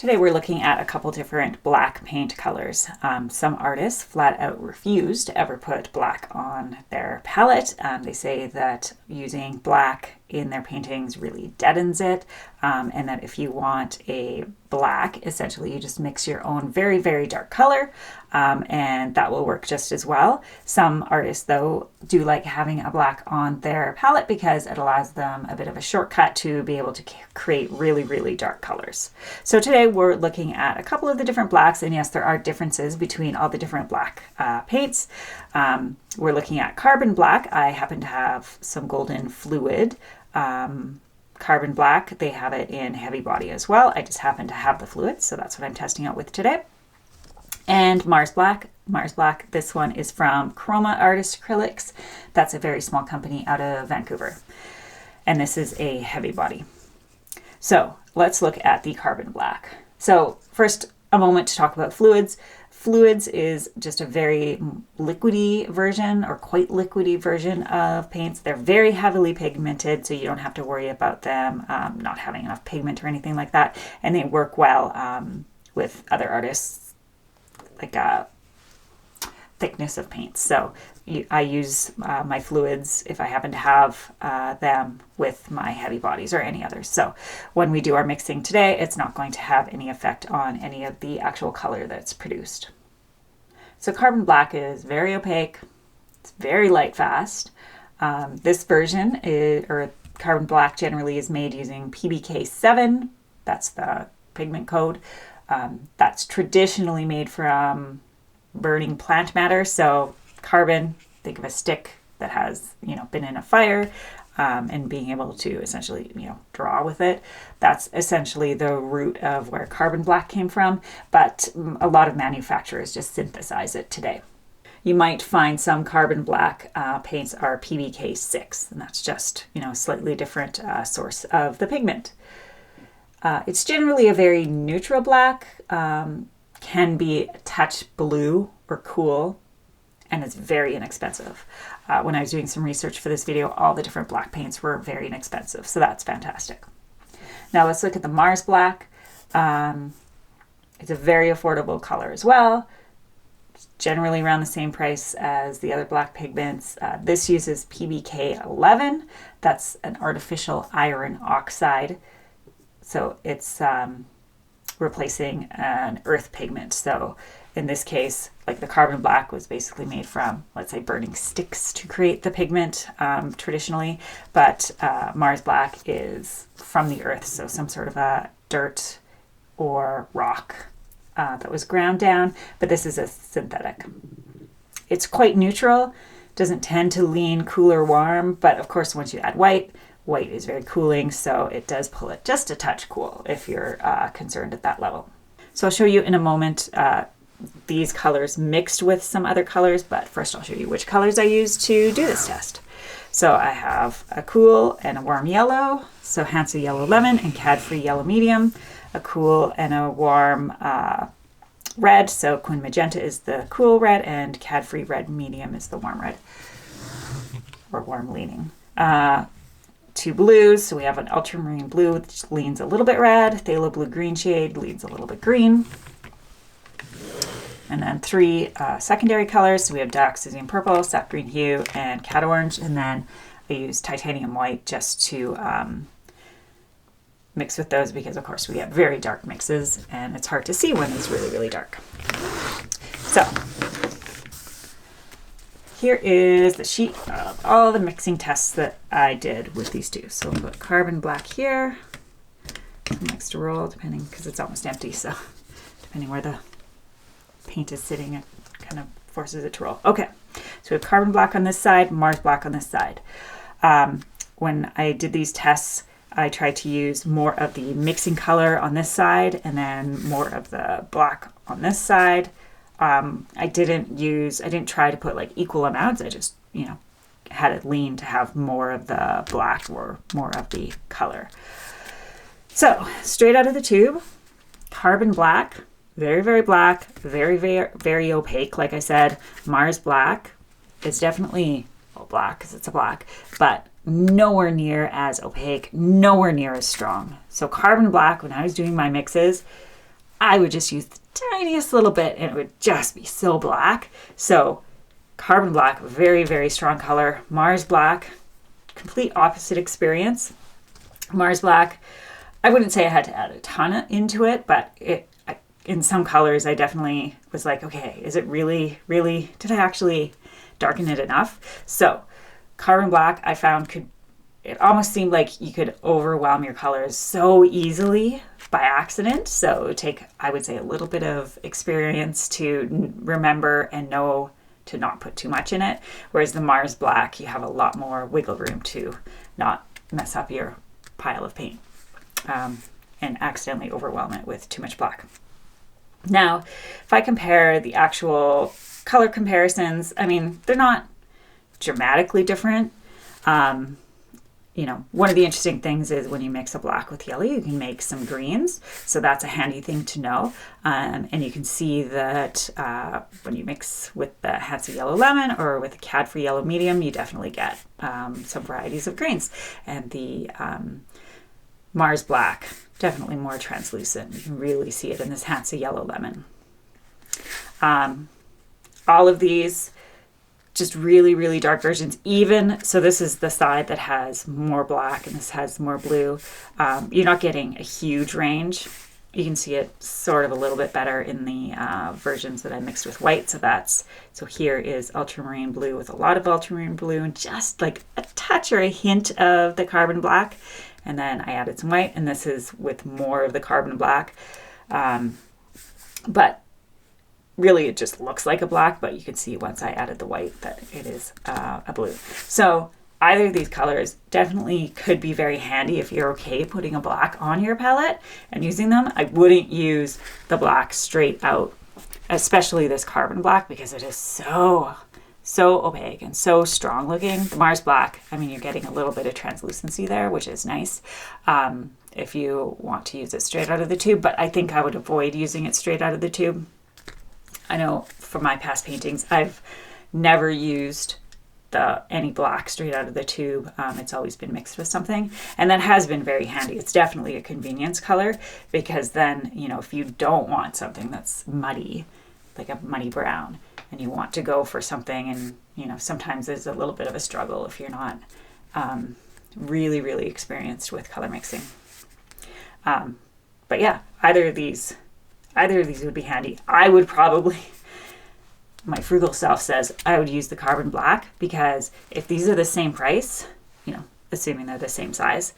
Today we're looking at a couple different black paint colors. Some artists flat out refuse to ever put black on their palette. They say that using black in their paintings really deadens it, and that if you want a black, essentially you just mix your own very, very dark color, and that will work just as well. Some artists, though, do like having a black on their palette because it allows them a bit of a shortcut to be able to create really, really dark colors. So today we're looking at a couple of the different blacks, and yes, there are differences between all the different black paints. We're looking at carbon black. I happen to have some golden fluid carbon black. They have it in heavy body as well. I just happen to have the fluid, so that's what I'm testing out with today. And Mars Black. Mars Black, this one is from Chroma Artist Acrylics. That's a very small company out of Vancouver. And this is a heavy body. So let's look at the carbon black. So first, a moment to talk about fluids. Fluids is just a very liquidy version, or quite liquidy version of paints. They're very heavily pigmented, so you don't have to worry about them not having enough pigment or anything like that. And they work well with other artists, like thickness of paints. So I use my fluids if I happen to have them with my heavy bodies or any others. So when we do our mixing today, it's not going to have any effect on any of the actual color that's produced. So carbon black is very opaque. It's very light fast. This version or carbon black generally is made using PBK7. That's the pigment code. That's traditionally made from burning plant matter. So carbon, think of a stick that has, been in a fire, and being able to essentially, draw with it. That's essentially the root of where carbon black came from, but a lot of manufacturers just synthesize it today. You might find some carbon black paints are PBK6, and that's just, a slightly different source of the pigment. It's generally a very neutral black, can be a touch blue or cool, and it's very inexpensive. When I was doing some research for this video, all the different black paints were very inexpensive, so that's fantastic. Now let's look at the Mars Black. It's a very affordable color as well. It's generally around the same price as the other black pigments. This uses PBK11. That's an artificial iron oxide. So it's replacing an earth pigment. So in this case, like the carbon black was basically made from, let's say, burning sticks to create the pigment traditionally, but Mars Black is from the earth, so some sort of a dirt or rock that was ground down, but this is a synthetic. It's quite neutral, doesn't tend to lean cool or warm, but of course once you add white is very cooling, so it does pull it just a touch cool if you're concerned at that level. So I'll show you in a moment these colors mixed with some other colors, but first I'll show you which colors I use to do this test. So I have a cool and a warm yellow, so Hansa Yellow Lemon and Cadfree Yellow Medium, a cool and a warm red, so Quin Magenta is the cool red and Cadfree Red Medium is the warm red, or warm leaning. Two blues, so we have an ultramarine blue which leans a little bit red, phthalo blue green shade leans a little bit green, and then three secondary colors, so we have dioxazine purple, sap green hue, and cat orange, and then I use titanium white just to mix with those because of course we have very dark mixes and it's hard to see when it's really, really dark. So here is the sheet of all the mixing tests that I did with these two. So we'll put carbon black here. It likes to roll depending, because it's almost empty, so depending where the paint is sitting, it kind of forces it to roll. Okay, so we have carbon black on this side, Mars Black on this side. When I did these tests, I tried to use more of the mixing color on this side and then more of the black on this side. I didn't try to put like equal amounts. I just, had it lean to have more of the black or more of the color. So straight out of the tube, carbon black, very, very black, very, very, very opaque. Like I said, Mars Black is definitely black because it's a black, but nowhere near as opaque, nowhere near as strong. So carbon black, when I was doing my mixes, I would just use the tiniest little bit and it would just be so black. So carbon black, very, very strong color. Mars black, complete opposite experience. Mars black, I wouldn't say I had to add a ton into it, but in some colors I definitely was like, okay, is it really, did I actually darken it enough? So carbon black I found it almost seemed like you could overwhelm your colors so easily by accident. So it would take, I would say, a little bit of experience to remember and know to not put too much in it. Whereas the Mars black, you have a lot more wiggle room to not mess up your pile of paint and accidentally overwhelm it with too much black. Now, if I compare the actual color comparisons, I mean, they're not dramatically different. One of the interesting things is when you mix a black with yellow, you can make some greens. So that's a handy thing to know. And you can see that when you mix with the Hansa Yellow Lemon or with the Cadfree Yellow Medium, you definitely get some varieties of greens. And the Mars Black, definitely more translucent. You can really see it in this Hansa Yellow Lemon. All of these just really, really dark versions. So this is the side that has more black and this has more blue. You're not getting a huge range. You can see it sort of a little bit better in the versions that I mixed with white. So here is ultramarine blue with a lot of ultramarine blue and just like a touch or a hint of the carbon black. And then I added some white, and this is with more of the carbon black. But really it just looks like a black, but you can see once I added the white that it is a blue. So either of these colors definitely could be very handy if you're okay putting a black on your palette and using them. I wouldn't use the black straight out, especially this carbon black, because it is so opaque and so strong looking. The Mars black, I mean, you're getting a little bit of translucency there, which is nice if you want to use it straight out of the tube, but I think I would avoid using it straight out of the tube. I know from my past paintings, I've never used any black straight out of the tube. It's always been mixed with something, and that has been very handy. It's definitely a convenience color, because then, if you don't want something that's muddy, like a muddy brown, and you want to go for something, and sometimes there's a little bit of a struggle if you're not really, really experienced with color mixing. But yeah, either of these would be handy. I would probably, my frugal self says, I would use the carbon black, because if these are the same price, assuming they're the same size,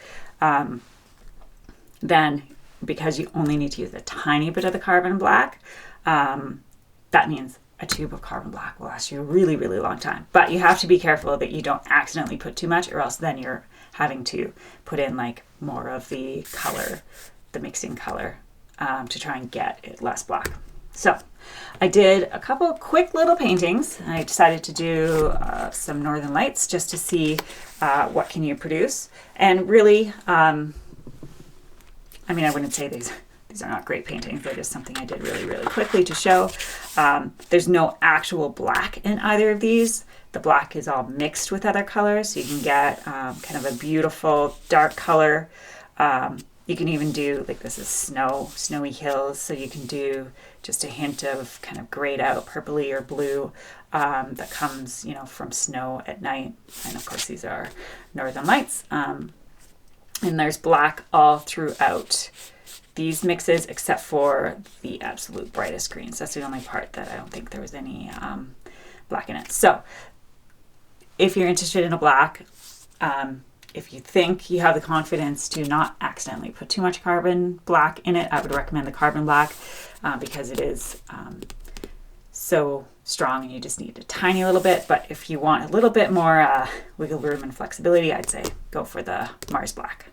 then because you only need to use a tiny bit of the carbon black, that means a tube of carbon black will last you a really, really long time. But you have to be careful that you don't accidentally put too much, or else then you're having to put in like more of the color, the mixing color, to try and get it less black. So I did a couple quick little paintings. I decided to do some Northern Lights just to see what can you produce. And really, I wouldn't say these are not great paintings. They're just something I did really, really quickly to show. There's no actual black in either of these. The black is all mixed with other colors, so you can get kind of a beautiful dark color. You can even do, like, this is snowy hills, so you can do just a hint of kind of grayed out purpley or blue that comes, from snow at night. And of course these are Northern Lights. And there's black all throughout these mixes except for the absolute brightest greens. That's the only part that I don't think there was any black in it. So if you're interested in a black, if you think you have the confidence to not accidentally put too much carbon black in it, I would recommend the carbon black because it is so strong and you just need a tiny little bit. But if you want a little bit more wiggle room and flexibility, I'd say go for the Mars black.